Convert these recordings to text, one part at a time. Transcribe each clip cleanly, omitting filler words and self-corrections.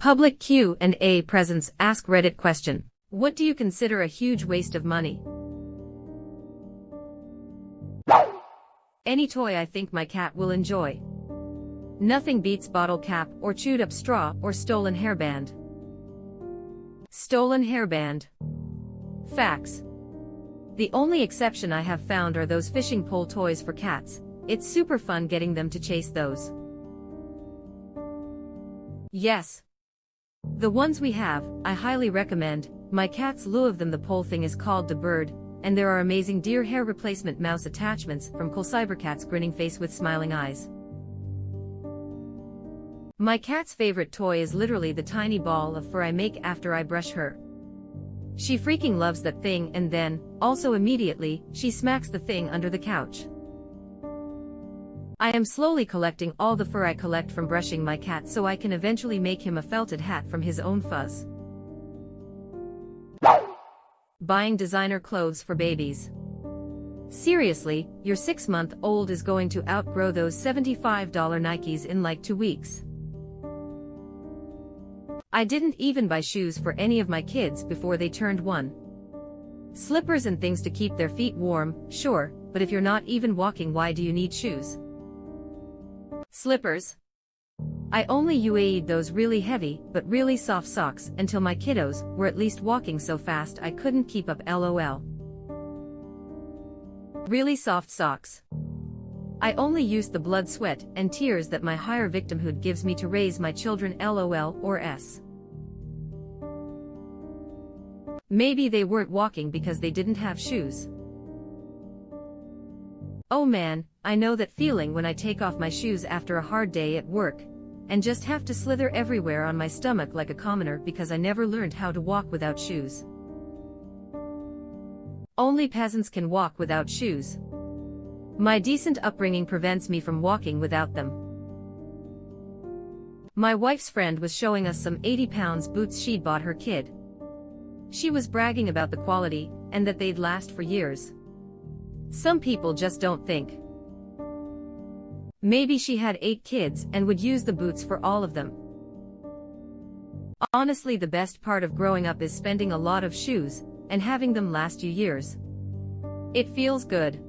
Public Q&A presents AskReddit question. What do you consider a huge waste of money? Any toy I think my cat will enjoy. Nothing beats bottle cap or chewed up straw or stolen hairband. Stolen hairband. Facts. The only exception I have found are those fishing pole toys for cats. It's super fun getting them to chase those. Yes. The ones we have, I highly recommend. My cat's lure of them. The pole thing is called the bird, and there are amazing deer hair replacement mouse attachments from cool cybercat's grinning face with smiling eyes. My cat's favorite toy is literally the tiny ball of fur I make after I brush her. She freaking loves that thing, and then, also immediately, she smacks the thing under the couch. I am slowly collecting all the fur I collect from brushing my cat so I can eventually make him a felted hat from his own fuzz. Buying designer clothes for babies. Seriously, your 6-month-old is going to outgrow those $75 Nikes in like 2 weeks. I didn't even buy shoes for any of my kids before they turned 1. Slippers and things to keep their feet warm, sure, but if you're not even walking, why do you need shoes? Slippers. I only UAE'd those really heavy, but really soft socks until my kiddos were at least walking so fast I couldn't keep up, lol. Really soft socks. I only use the blood, sweat, and tears that my higher victimhood gives me to raise my children, lol or s. Maybe they weren't walking because they didn't have shoes. Oh man, I know that feeling when I take off my shoes after a hard day at work, and just have to slither everywhere on my stomach like a commoner because I never learned how to walk without shoes. Only peasants can walk without shoes. My decent upbringing prevents me from walking without them. My wife's friend was showing us some 80-pound boots she'd bought her kid. She was bragging about the quality, and that they'd last for years. Some people just don't think. Maybe she had 8 kids and would use the boots for all of them. Honestly, the best part of growing up is spending a lot of shoes and having them last you years. It feels good.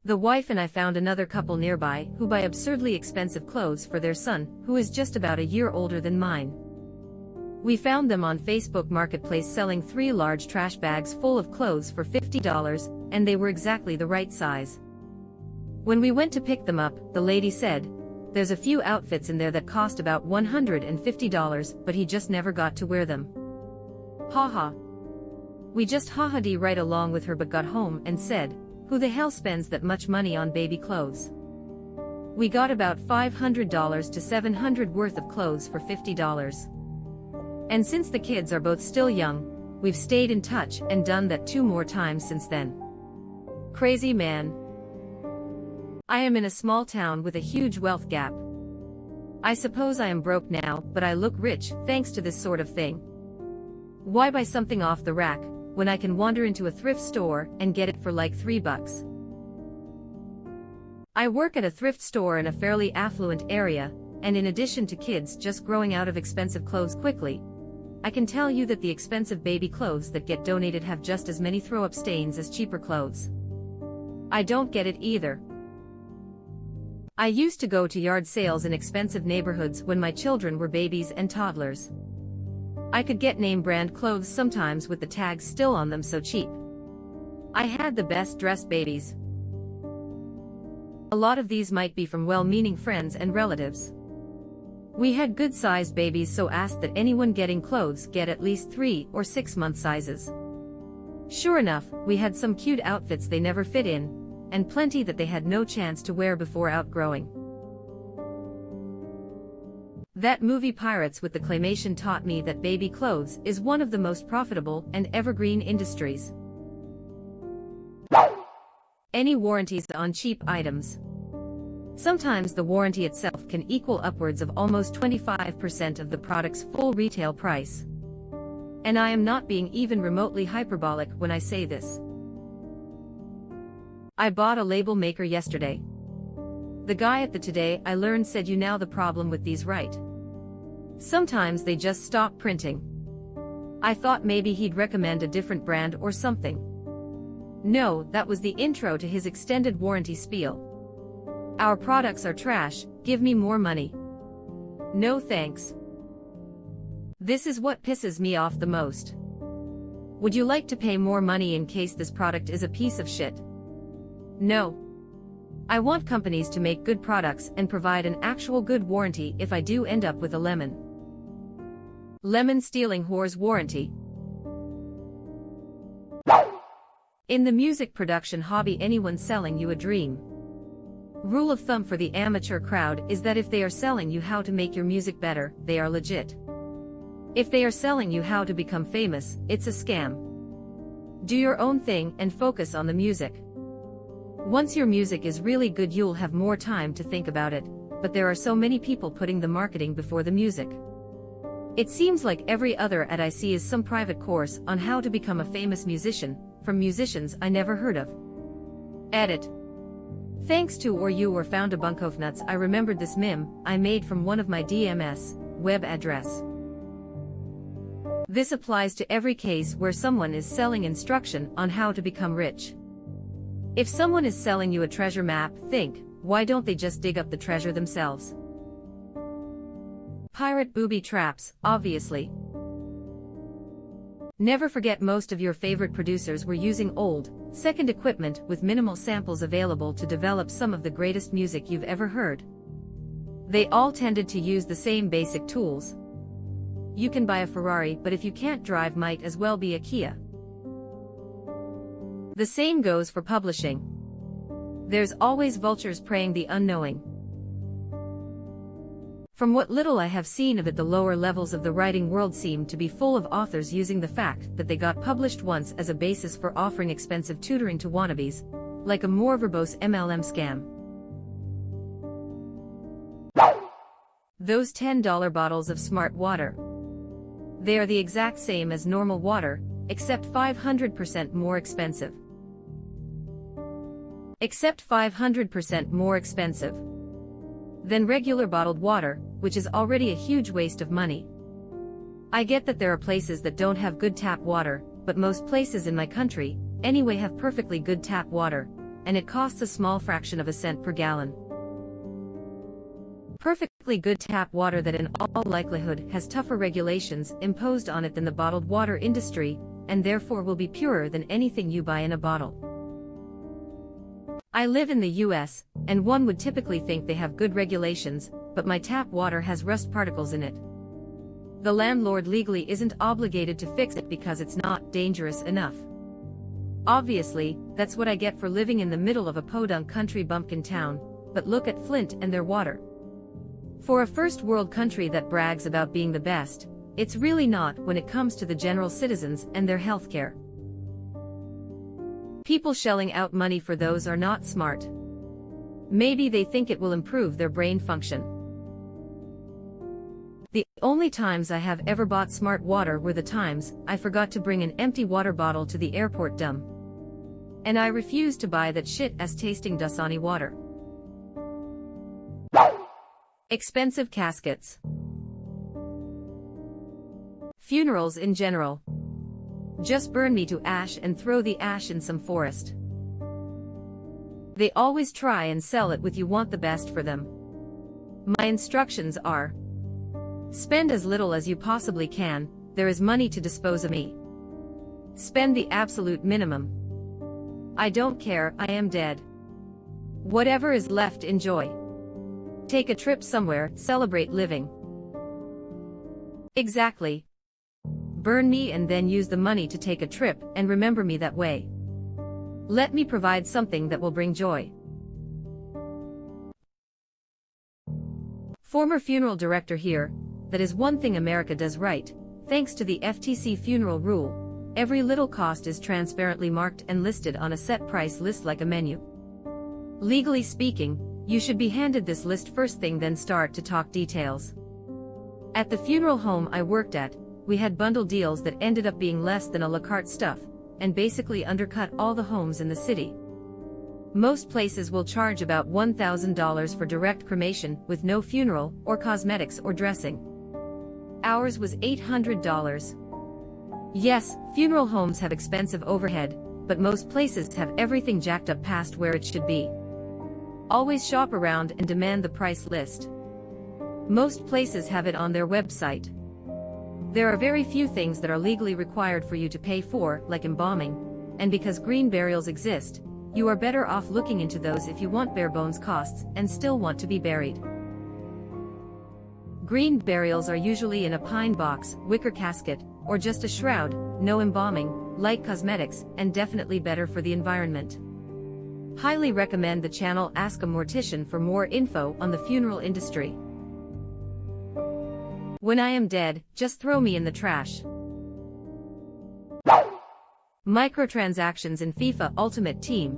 The wife and I found another couple nearby who buy absurdly expensive clothes for their son, who is just about a year older than mine. We found them on Facebook Marketplace selling 3 large trash bags full of clothes for $50, and they were exactly the right size. When we went to pick them up, the lady said, "There's a few outfits in there that cost about $150, but he just never got to wear them." Haha. We just ha-ha-d right along with her, but got home and said, who the hell spends that much money on baby clothes? We got about $500 to $700 worth of clothes for $50. And since the kids are both still young, we've stayed in touch and done that 2 more times since then. Crazy man. I am in a small town with a huge wealth gap. I suppose I am broke now, but I look rich thanks to this sort of thing. Why buy something off the rack when I can wander into a thrift store and get it for like $3? I work at a thrift store in a fairly affluent area, and in addition to kids just growing out of expensive clothes quickly, I can tell you that the expensive baby clothes that get donated have just as many throw-up stains as cheaper clothes. I don't get it either. I used to go to yard sales in expensive neighborhoods when my children were babies and toddlers. I could get name brand clothes sometimes with the tags still on them, so cheap. I had the best dressed babies. A lot of these might be from well-meaning friends and relatives. We had good-sized babies, so asked that anyone getting clothes get at least 3 or 6-month sizes. Sure enough, we had some cute outfits they never fit in, and plenty that they had no chance to wear before outgrowing. That movie Pirates with the Claymation taught me that baby clothes is one of the most profitable and evergreen industries. Any warranties on cheap items? Sometimes the warranty itself can equal upwards of almost 25% of the product's full retail price. And I am not being even remotely hyperbolic when I say this. I bought a label maker yesterday. The guy at the Today I Learned said, "You know the problem with these, right? Sometimes they just stop printing. I thought maybe he'd recommend a different brand or something. No, that was the intro to his extended warranty spiel. Our products are trash, give me more money. No thanks. This is what pisses me off the most. Would you like to pay more money in case this product is a piece of shit? No. I want companies to make good products and provide an actual good warranty if I do end up with a lemon. Lemon stealing whore's warranty. In the music production hobby, anyone selling you a dream. Rule of thumb for the amateur crowd is that if they are selling you how to make your music better, they are legit. If they are selling you how to become famous, it's a scam. Do your own thing and focus on the music. Once your music is really good, you'll have more time to think about it, but there are so many people putting the marketing before the music. It seems like every other ad I see is some private course on how to become a famous musician, from musicians I never heard of. Edit. Thanks to or you or found a bunk of nuts, I remembered this meme I made from one of my DMS web address. This applies to every case where someone is selling instruction on how to become rich. If someone is selling you a treasure map, think, why don't they just dig up the treasure themselves? Pirate booby traps, obviously. Never forget, most of your favorite producers were using old, second equipment with minimal samples available to develop some of the greatest music you've ever heard. They all tended to use the same basic tools. You can buy a Ferrari, but if you can't drive, might as well be a Kia. The same goes for publishing. There's always vultures preying the unknowing. From what little I have seen of it, the lower levels of the writing world seem to be full of authors using the fact that they got published once as a basis for offering expensive tutoring to wannabes, like a more verbose MLM scam. Those $10 bottles of smart water. They are the exact same as normal water, except 500% more expensive. Except 500% more expensive than regular bottled water, which is already a huge waste of money. I get that there are places that don't have good tap water, but most places in my country, anyway, have perfectly good tap water, and it costs a small fraction of a cent per gallon. Perfectly good tap water that in all likelihood has tougher regulations imposed on it than the bottled water industry, and therefore will be purer than anything you buy in a bottle. I live in the US, and one would typically think they have good regulations, but my tap water has rust particles in it. The landlord legally isn't obligated to fix it because it's not dangerous enough. Obviously, that's what I get for living in the middle of a podunk country bumpkin town, but look at Flint and their water. For a first world country that brags about being the best, it's really not when it comes to the general citizens and their healthcare. People shelling out money for those are not smart. Maybe they think it will improve their brain function. The only times I have ever bought smart water were the times I forgot to bring an empty water bottle to the airport dumb. And I refused to buy that shit as tasting Dasani water. Expensive caskets. Funerals in general. Just burn me to ash and throw the ash in some forest. They always try and sell it with "you want the best for them." My instructions are: spend as little as you possibly can, there is money to dispose of me. Spend the absolute minimum. I don't care, I am dead. Whatever is left, enjoy. Take a trip somewhere, celebrate living. Exactly. Burn me and then use the money to take a trip and remember me that way. Let me provide something that will bring joy. Former funeral director here. That is one thing America does right. Thanks to the FTC funeral rule, every little cost is transparently marked and listed on a set price list like a menu. Legally speaking, you should be handed this list first thing, then start to talk details. At the funeral home I worked at, we had bundle deals that ended up being less than a la carte stuff, and basically undercut all the homes in the city. Most places will charge about $1,000 for direct cremation with no funeral, or cosmetics or dressing. Ours was $800. Yes, funeral homes have expensive overhead, but most places have everything jacked up past where it should be. Always shop around and demand the price list. Most places have it on their website. There are very few things that are legally required for you to pay for, like embalming, and because green burials exist, you are better off looking into those if you want bare bones costs and still want to be buried. Green burials are usually in a pine box, wicker casket, or just a shroud, no embalming, light cosmetics, and definitely better for the environment. Highly recommend the channel Ask a Mortician for more info on the funeral industry. When I am dead, just throw me in the trash. Microtransactions in FIFA Ultimate Team.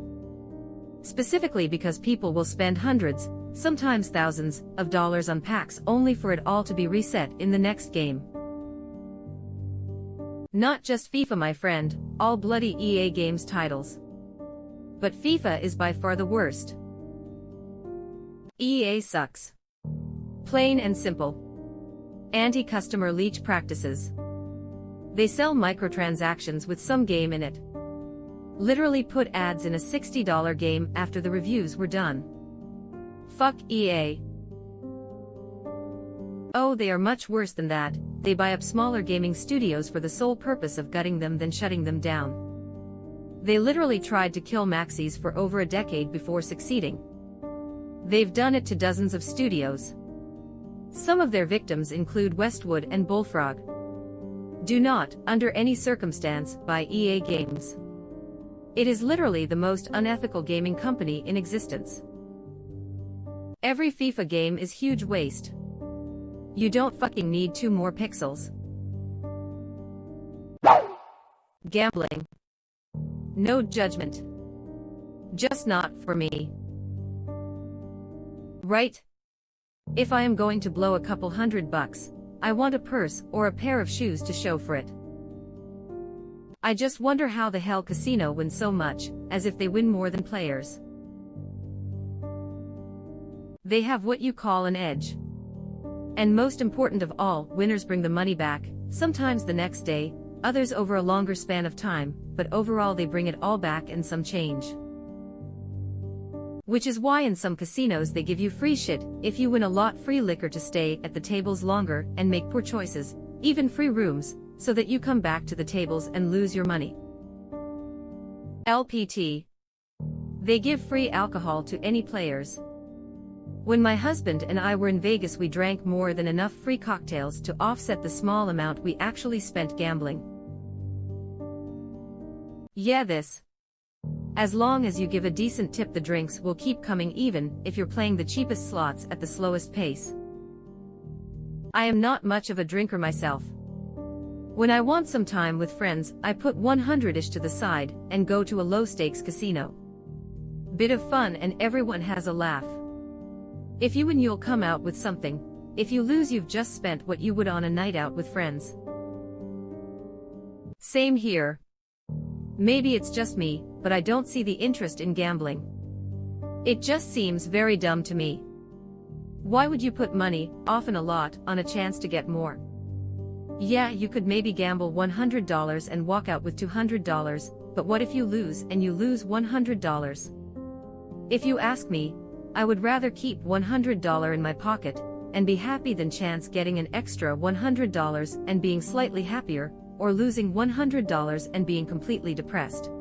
Specifically because people will spend hundreds, sometimes thousands, of dollars on packs only for it all to be reset in the next game. Not just FIFA, my friend, all bloody EA Games titles. But FIFA is by far the worst. EA sucks. Plain and simple. Anti-customer leech practices. They sell microtransactions with some game in it. Literally put ads in a $60 game after the reviews were done. Fuck EA. Oh, they are much worse than that. They buy up smaller gaming studios for the sole purpose of gutting them then shutting them down. They literally tried to kill Maxis for over a decade before succeeding. They've done it to dozens of studios. Some of their victims include Westwood and Bullfrog. Do not, under any circumstance, buy EA Games. It is literally the most unethical gaming company in existence. Every FIFA game is huge waste. You don't fucking need 2 more pixels. Gambling. No judgment. Just not for me. Right? If I am going to blow a couple $100, I want a purse or a pair of shoes to show for it. I just wonder how the hell casino wins so much, as if they win more than players. They have what you call an edge. And most important of all, winners bring the money back, sometimes the next day, others over a longer span of time, but overall they bring it all back and some change. Which is why in some casinos they give you free shit, if you win a lot, free liquor to stay at the tables longer and make poor choices, even free rooms, so that you come back to the tables and lose your money. LPT. They give free alcohol to any players. When my husband and I were in Vegas, we drank more than enough free cocktails to offset the small amount we actually spent gambling. Yeah, this. As long as you give a decent tip, the drinks will keep coming even if you're playing the cheapest slots at the slowest pace. I am not much of a drinker myself. When I want some time with friends, I put 100-ish to the side and go to a low-stakes casino. Bit of fun and everyone has a laugh. If you win, you'll come out with something. If you lose, you've just spent what you would on a night out with friends. Same here. Maybe it's just me, but I don't see the interest in gambling. It just seems very dumb to me. Why would you put money, often a lot, on a chance to get more? Yeah, you could maybe gamble $100 and walk out with $200, but what if you lose and you lose $100? If you ask me, I would rather keep $100 in my pocket and be happy than chance getting an extra $100 and being slightly happier, or losing $100 and being completely depressed.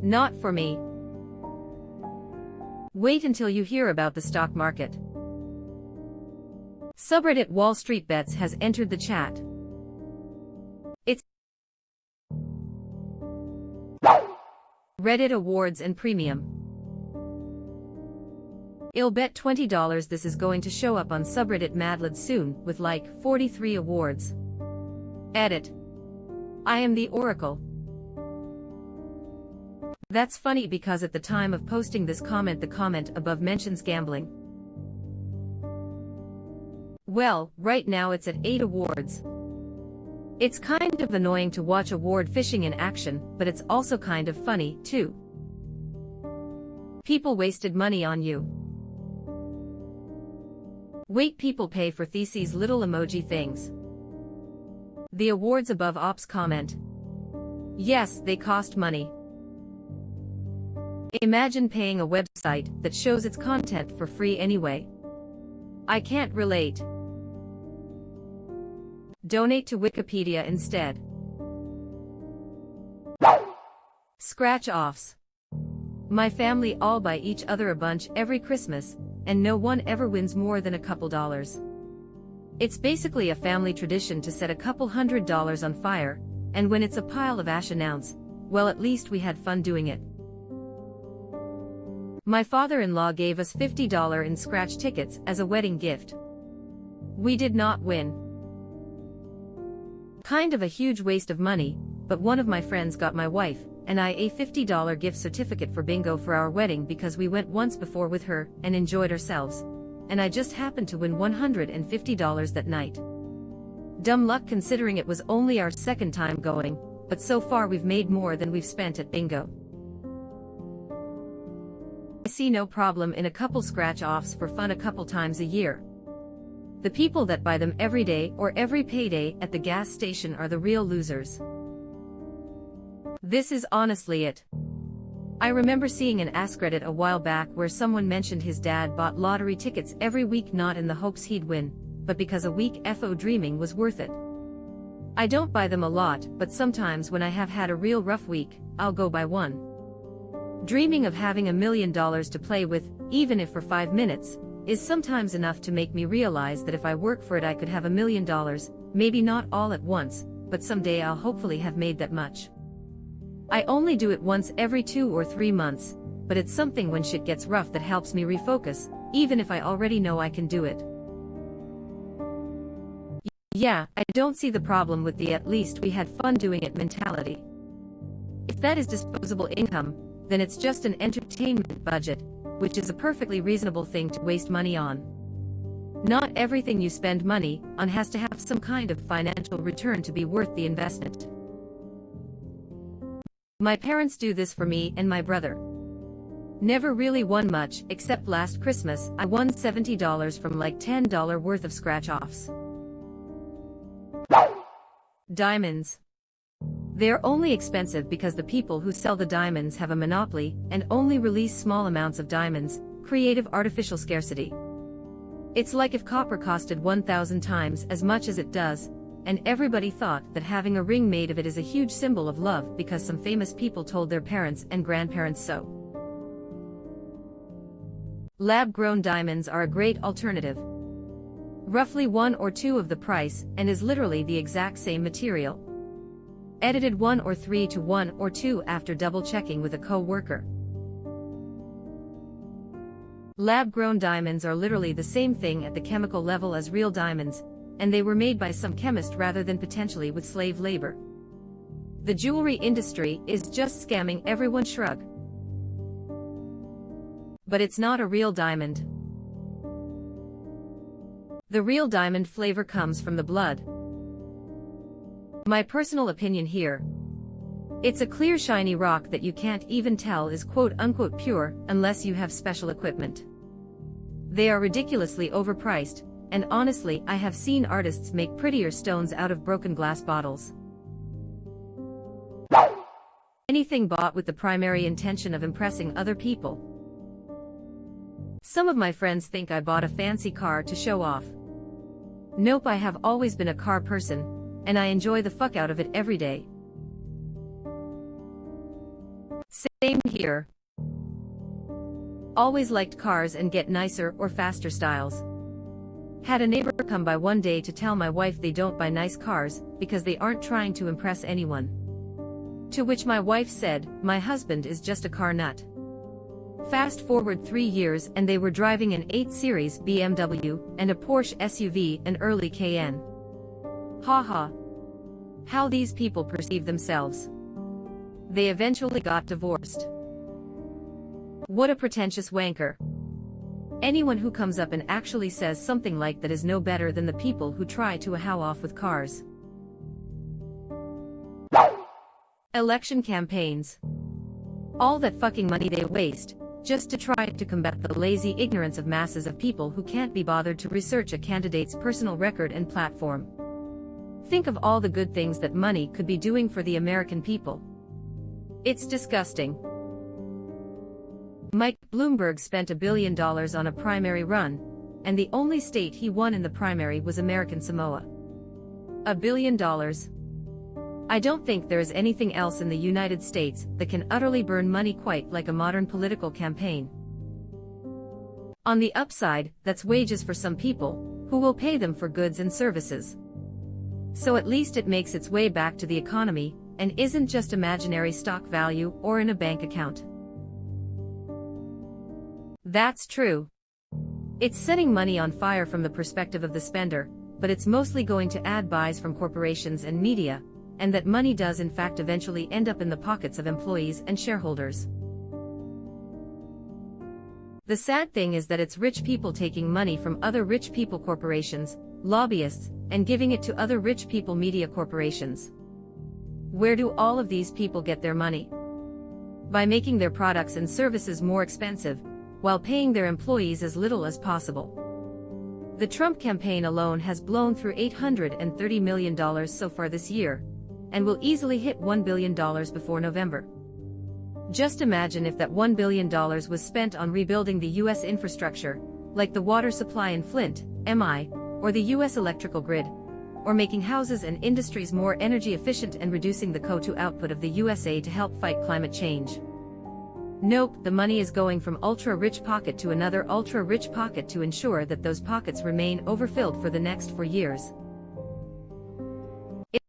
Not for me. Wait until you hear about the stock market. Subreddit Wall Street Bets has entered the chat. It's Reddit Awards and Premium. I'll bet $20 this is going to show up on subreddit Madlid soon, with like 43 awards. Edit. I am the Oracle. That's funny because at the time of posting this comment, the comment above mentions gambling. Well, right now it's at 8 awards. It's kind of annoying to watch award fishing in action, but it's also kind of funny, too. People wasted money on you. Wait, people pay for these little emoji things. The awards above ops comment. Yes, they cost money. Imagine paying a website that shows its content for free anyway. I can't relate. Donate to Wikipedia instead. Scratchoffs. My family all buy each other a bunch every Christmas, and no one ever wins more than a couple dollars. It's basically a family tradition to set a couple $100 on fire, and when it's a pile of ash announce, well, at least we had fun doing it. My father-in-law gave us $50 in scratch tickets as a wedding gift. We did not win. Kind of a huge waste of money, but one of my friends got my wife and I a $50 gift certificate for bingo for our wedding because we went once before with her and enjoyed ourselves, and I just happened to win $150 that night. Dumb luck considering it was only our second time going, but so far we've made more than we've spent at bingo. I see no problem in a couple scratch-offs for fun a couple times a year. The people that buy them every day or every payday at the gas station are the real losers. This is honestly it. I remember seeing an AskReddit a while back where someone mentioned his dad bought lottery tickets every week not in the hopes he'd win, but because a week FO dreaming was worth it. I don't buy them a lot, but sometimes when I have had a real rough week, I'll go buy one. Dreaming of having $1 million to play with, even if for 5 minutes, is sometimes enough to make me realize that if I work for it I could have $1 million, maybe not all at once, but someday I'll hopefully have made that much. I only do it once every 2 or 3 months, but it's something when shit gets rough that helps me refocus, even if I already know I can do it. Yeah, I don't see the problem with the "at least we had fun doing it" mentality. If that is disposable income, then it's just an entertainment budget, which is a perfectly reasonable thing to waste money on. Not everything you spend money on has to have some kind of financial return to be worth the investment. My parents do this for me and my brother. Never really won much, except last Christmas I won $70 from like $10 worth of scratch-offs. Diamonds. They're only expensive because the people who sell the diamonds have a monopoly and only release small amounts of diamonds, creative artificial scarcity. It's like if copper costed 1,000 times as much as it does, and everybody thought that having a ring made of it is a huge symbol of love because some famous people told their parents and grandparents so. Lab-grown diamonds are a great alternative. Roughly 1 or 2 of the price and is literally the exact same material. Edited 1 or 3 to 1 or 2 after double-checking with a co-worker. Lab-grown diamonds are literally the same thing at the chemical level as real diamonds, and they were made by some chemist rather than potentially with slave labor. The jewelry industry is just scamming everyone. Shrug. But it's not a real diamond. The real diamond flavor comes from the blood. My personal opinion here. It's a clear shiny rock that you can't even tell is quote-unquote pure unless you have special equipment. They are ridiculously overpriced, and honestly I have seen artists make prettier stones out of broken glass bottles. Anything bought with the primary intention of impressing other people. Some of my friends think I bought a fancy car to show off. Nope, I have always been a car person, and I enjoy the fuck out of it every day. Same here. Always liked cars and get nicer or faster styles. Had a neighbor come by one day to tell my wife they don't buy nice cars because they aren't trying to impress anyone. To which my wife said, "My husband is just a car nut." Fast forward 3 years and they were driving an 8 Series BMW and a Porsche SUV, an early Cayenne. Haha. How these people perceive themselves. They eventually got divorced. What a pretentious wanker. Anyone who comes up and actually says something like that is no better than the people who try to how off with cars. Election campaigns. All that fucking money they waste, just to try to combat the lazy ignorance of masses of people who can't be bothered to research a candidate's personal record and platform. Think of all the good things that money could be doing for the American people. It's disgusting. Mike Bloomberg spent $1 billion on a primary run, and the only state he won in the primary was American Samoa. $1 billion. I don't think there is anything else in the United States that can utterly burn money quite like a modern political campaign. On the upside, that's wages for some people, who will pay them for goods and services. So at least it makes its way back to the economy, and isn't just imaginary stock value or in a bank account. That's true. It's setting money on fire from the perspective of the spender, but it's mostly going to ad buys from corporations and media, and that money does in fact eventually end up in the pockets of employees and shareholders. The sad thing is that it's rich people taking money from other rich people corporations, lobbyists, and giving it to other rich people media corporations. Where do all of these people get their money? By making their products and services more expensive, while paying their employees as little as possible. The Trump campaign alone has blown through $830 million so far this year, and will easily hit $1 billion before November. Just imagine if that $1 billion was spent on rebuilding the U.S. infrastructure, like the water supply in Flint, MI, or the U.S. electrical grid, or making houses and industries more energy efficient and reducing the CO2 output of the USA to help fight climate change. Nope, the money is going from ultra-rich pocket to another ultra-rich pocket to ensure that those pockets remain overfilled for the next 4 years.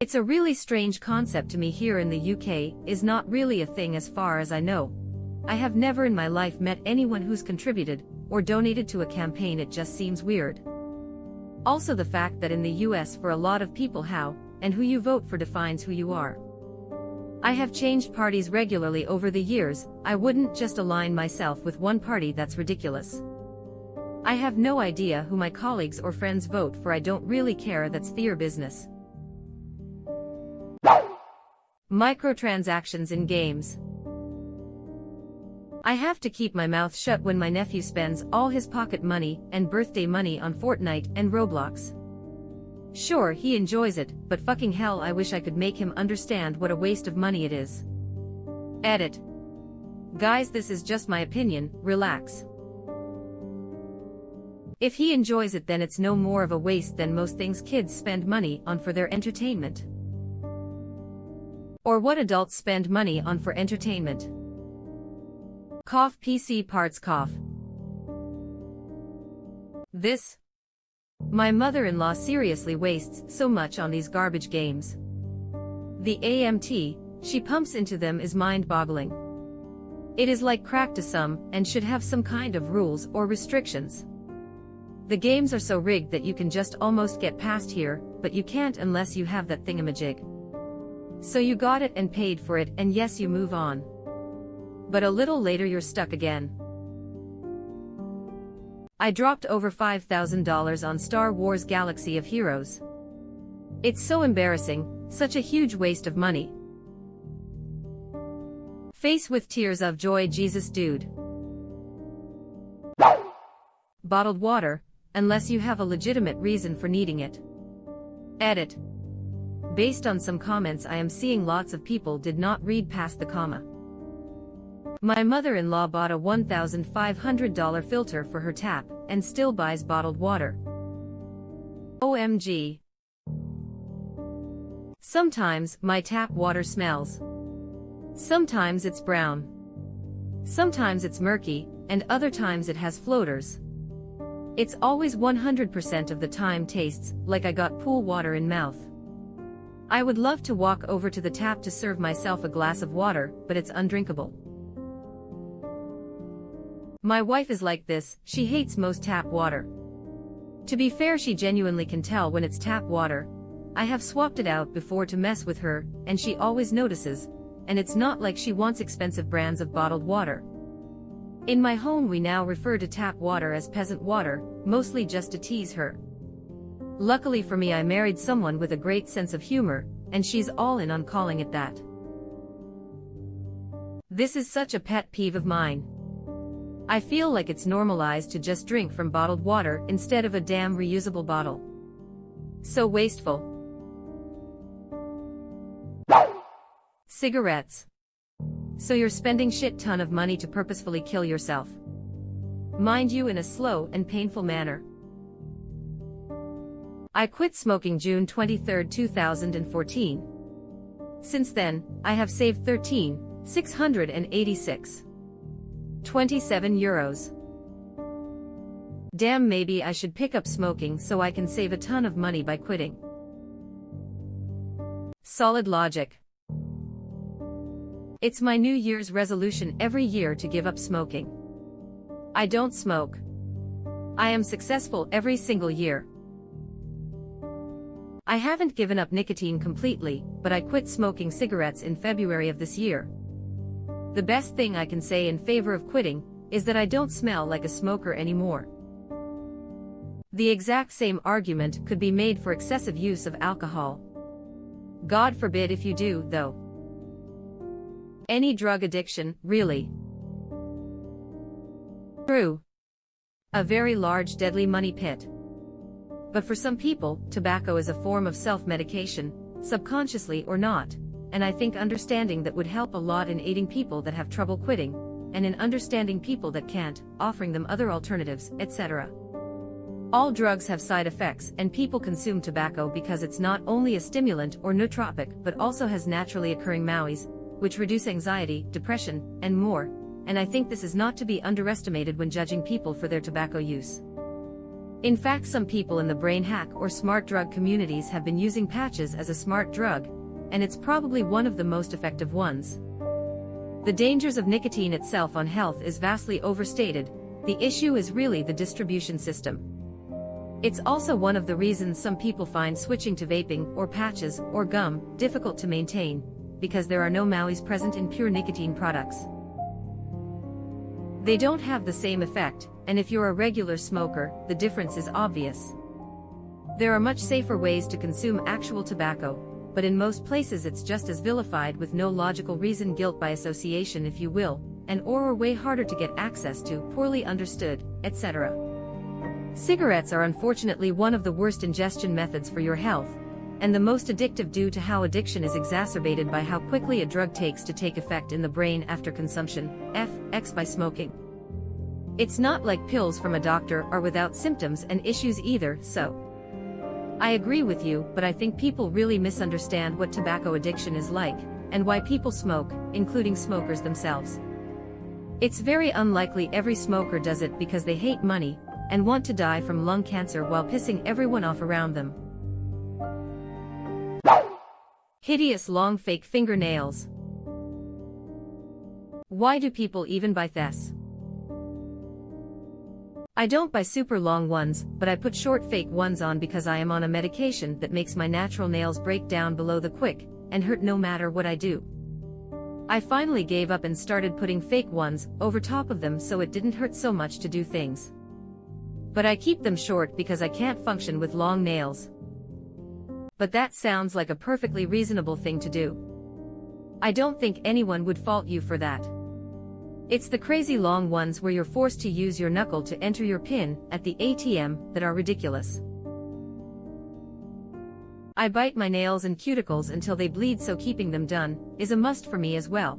It's a really strange concept to me here in the UK, is not really a thing as far as I know. I have never in my life met anyone who's contributed or donated to a campaign. It just seems weird. Also the fact that in the US for a lot of people how and who you vote for defines who you are. I have changed parties regularly over the years. I wouldn't just align myself with one party, that's ridiculous. I have no idea who my colleagues or friends vote for. I don't really care, that's their business. Microtransactions in games. I have to keep my mouth shut when my nephew spends all his pocket money and birthday money on Fortnite and Roblox. Sure, he enjoys it, but fucking hell, I wish I could make him understand what a waste of money it is. Edit. Guys, this is just my opinion, relax. If he enjoys it, then it's no more of a waste than most things kids spend money on for their entertainment. Or what adults spend money on for entertainment. Cough PC parts cough. My mother-in-law seriously wastes so much on these garbage games. The AMT she pumps into them is mind-boggling. It is like crack to some, and should have some kind of rules or restrictions. The games are so rigged that you can just almost get past here, but you can't unless you have that thingamajig. So you got it and paid for it, and yes, you move on. But a little later you're stuck again. I dropped over $5,000 on Star Wars Galaxy of Heroes. It's so embarrassing, such a huge waste of money. Face with tears of joy, Jesus dude. Bottled water, unless you have a legitimate reason for needing it. Edit. Based on some comments I am seeing, lots of people did not read past the comma. My mother-in-law bought a $1,500 filter for her tap, and still buys bottled water. OMG. Sometimes my tap water smells. Sometimes it's brown. Sometimes it's murky, and other times it has floaters. It's always 100% of the time tastes like I got pool water in mouth. I would love to walk over to the tap to serve myself a glass of water, but it's undrinkable. My wife is like this, she hates most tap water. To be fair, she genuinely can tell when it's tap water. I have swapped it out before to mess with her, and she always notices, and it's not like she wants expensive brands of bottled water. In my home we now refer to tap water as peasant water, mostly just to tease her. Luckily for me, I married someone with a great sense of humor, and she's all in on calling it that. This is such a pet peeve of mine. I feel like it's normalized to just drink from bottled water instead of a damn reusable bottle. So wasteful. Cigarettes. So you're spending shit ton of money to purposefully kill yourself. Mind you, in a slow and painful manner. I quit smoking June 23, 2014. Since then, I have saved 13,686. 27 euros. Damn, maybe I should pick up smoking so I can save a ton of money by quitting. Solid logic. It's my New Year's resolution every year to give up smoking. I don't smoke. I am successful every single year. I haven't given up nicotine completely, but I quit smoking cigarettes in February of this year. The best thing I can say in favor of quitting is that I don't smell like a smoker anymore. The exact same argument could be made for excessive use of alcohol. God forbid if you do, though. Any drug addiction, really. True. A very large deadly money pit. But for some people, tobacco is a form of self-medication, subconsciously or not, and I think understanding that would help a lot in aiding people that have trouble quitting, and in understanding people that can't, offering them other alternatives, etc. All drugs have side effects, and people consume tobacco because it's not only a stimulant or nootropic but also has naturally occurring MAOIs, which reduce anxiety, depression, and more, and I think this is not to be underestimated when judging people for their tobacco use. In fact, some people in the brain hack or smart drug communities have been using patches as a smart drug, and it's probably one of the most effective ones. The dangers of nicotine itself on health is vastly overstated. The issue is really the distribution system. It's also one of the reasons some people find switching to vaping or patches or gum difficult to maintain, because there are no MAOIs present in pure nicotine products. They don't have the same effect, and if you're a regular smoker, the difference is obvious. There are much safer ways to consume actual tobacco, but in most places it's just as vilified with no logical reason, guilt by association if you will, and or way harder to get access to, poorly understood, etc. Cigarettes are unfortunately one of the worst ingestion methods for your health, and the most addictive due to how addiction is exacerbated by how quickly a drug takes to take effect in the brain after consumption, x by smoking. It's not like pills from a doctor are without symptoms and issues either, so. I agree with you, but I think people really misunderstand what tobacco addiction is like, and why people smoke, including smokers themselves. It's very unlikely every smoker does it because they hate money, and want to die from lung cancer while pissing everyone off around them. Hideous long fake fingernails. Why do people even buy this? I don't buy super long ones, but I put short fake ones on because I am on a medication that makes my natural nails break down below the quick, and hurt no matter what I do. I finally gave up and started putting fake ones over top of them so it didn't hurt so much to do things. But I keep them short because I can't function with long nails. But that sounds like a perfectly reasonable thing to do. I don't think anyone would fault you for that. It's the crazy long ones where you're forced to use your knuckle to enter your PIN at the ATM that are ridiculous. I bite my nails and cuticles until they bleed, so keeping them done is a must for me as well.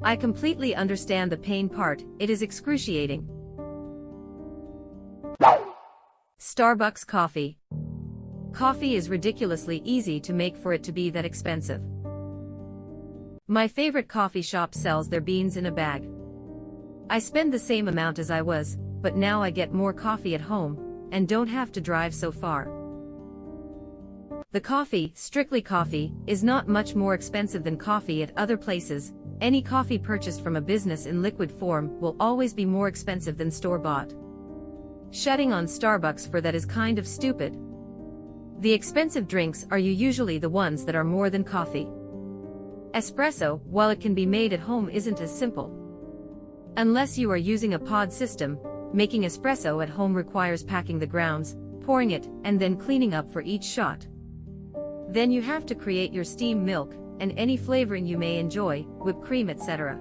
I completely understand the pain part, it is excruciating. Starbucks coffee. Coffee is ridiculously easy to make for it to be that expensive. My favorite coffee shop sells their beans in a bag. I spend the same amount as I was, but now I get more coffee at home, and don't have to drive so far. The coffee, strictly coffee, is not much more expensive than coffee at other places. Any coffee purchased from a business in liquid form will always be more expensive than store-bought. Shutting on Starbucks for that is kind of stupid. The expensive drinks are usually the ones that are more than coffee. Espresso, while it can be made at home, isn't as simple. Unless you are using a pod system, making espresso at home requires packing the grounds, pouring it, and then cleaning up for each shot. Then you have to create your steam milk, and any flavoring you may enjoy, whipped cream, etc.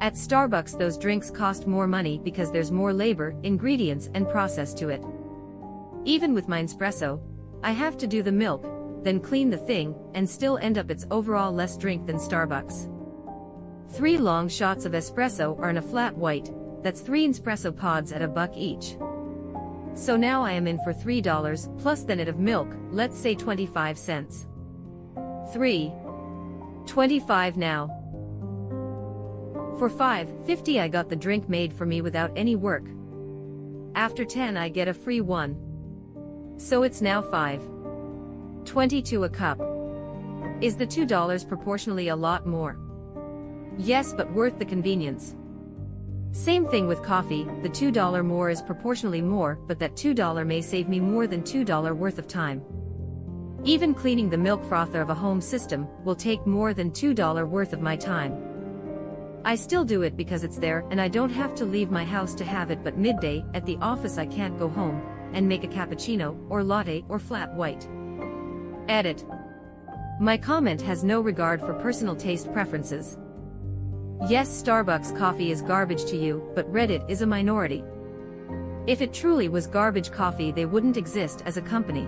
At Starbucks those drinks cost more money because there's more labor, ingredients, and process to it. Even with my espresso, I have to do the milk, then clean the thing, and still end up it's overall less drink than Starbucks. 3 long shots of espresso are in a flat white, that's 3 espresso pods at $1 each. So now I am in for $3, plus then it of milk, let's say 25 cents. 3.25 now. For $5.50 I got the drink made for me without any work. After 10 I get a free one. So it's now $5.22 a cup. Is the $2 proportionally a lot more? Yes, but worth the convenience. Same thing with coffee, the $2 more is proportionally more, but that $2 may save me more than $2 worth of time. Even cleaning the milk frother of a home system will take more than $2 worth of my time. I still do it because it's there and I don't have to leave my house to have it, but midday, at the office I can't go home and make a cappuccino, or latte, or flat white. Edit. My comment has no regard for personal taste preferences. Yes, Starbucks coffee is garbage to you, but Reddit is a minority. If it truly was garbage coffee, they wouldn't exist as a company.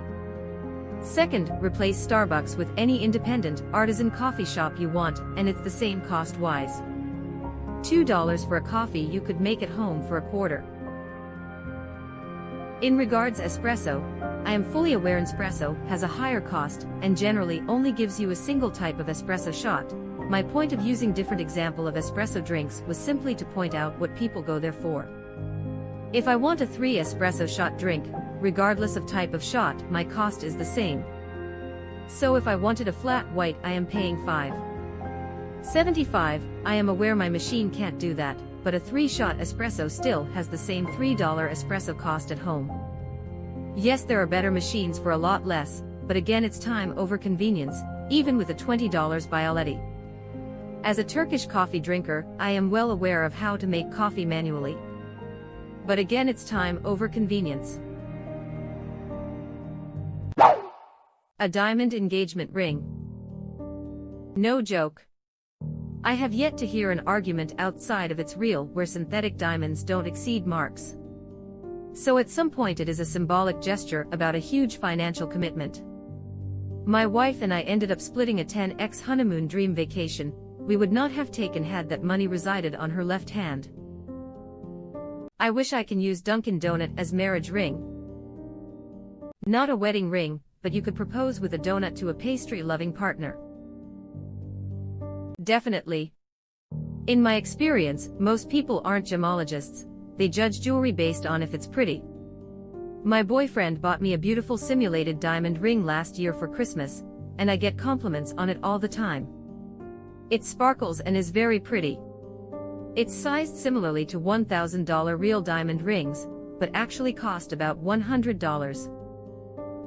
Second, replace Starbucks with any independent, artisan coffee shop you want, and it's the same cost-wise. $2 for a coffee you could make at home for $0.25. In regards espresso, I am fully aware espresso has a higher cost, and generally only gives you a single type of espresso shot. My point of using different example of espresso drinks was simply to point out what people go there for. If I want a 3 espresso shot drink, regardless of type of shot, my cost is the same. So if I wanted a flat white, I am paying $5.75. I am aware my machine can't do that, but a 3-shot espresso still has the same $3 espresso cost at home. Yes, there are better machines for a lot less, but again it's time over convenience, even with a $20 Bialetti. As a Turkish coffee drinker, I am well aware of how to make coffee manually. But again it's time over convenience. A diamond engagement ring. No joke. I have yet to hear an argument outside of its real where synthetic diamonds don't exceed marks. So at some point it is a symbolic gesture about a huge financial commitment. My wife and I ended up splitting a 10x honeymoon dream vacation we would not have taken had that money resided on her left hand. I wish I can use Dunkin' Donut as marriage ring. Not a wedding ring, but you could propose with a donut to a pastry-loving partner. Definitely. In my experience, most people aren't gemologists, they judge jewelry based on if it's pretty. My boyfriend bought me a beautiful simulated diamond ring last year for Christmas, and I get compliments on it all the time. It sparkles and is very pretty. It's sized similarly to $1,000 real diamond rings, but actually cost about $100.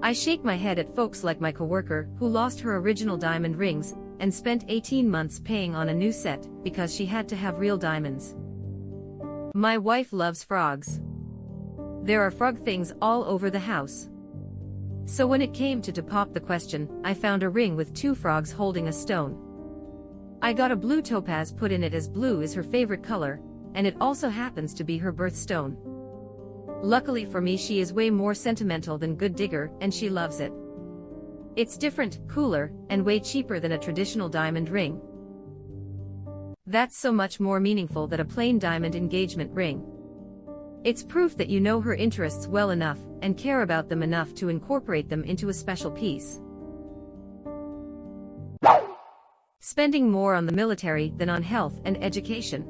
I shake my head at folks like my coworker who lost her original diamond rings and spent 18 months paying on a new set because she had to have real diamonds. My wife loves frogs. There are frog things all over the house. So when it came to pop the question, I found a ring with 2 frogs holding a stone. I got a blue topaz put in it as blue is her favorite color, and it also happens to be her birthstone. Luckily for me, she is way more sentimental than good digger, and she loves it. It's different, cooler, and way cheaper than a traditional diamond ring. That's so much more meaningful than a plain diamond engagement ring. It's proof that you know her interests well enough and care about them enough to incorporate them into a special piece. Spending more on the military than on health and education.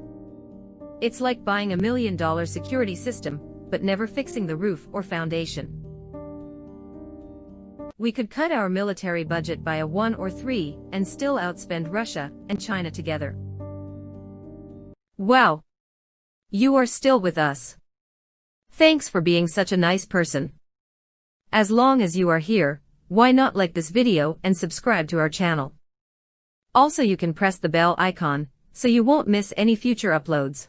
It's like buying $1 million security system, but never fixing the roof or foundation. We could cut our military budget by a 1 or 3 and still outspend Russia and China together. Wow! You are still with us. Thanks for being such a nice person. As long as you are here, why not like this video and subscribe to our channel? Also, you can press the bell icon so you won't miss any future uploads.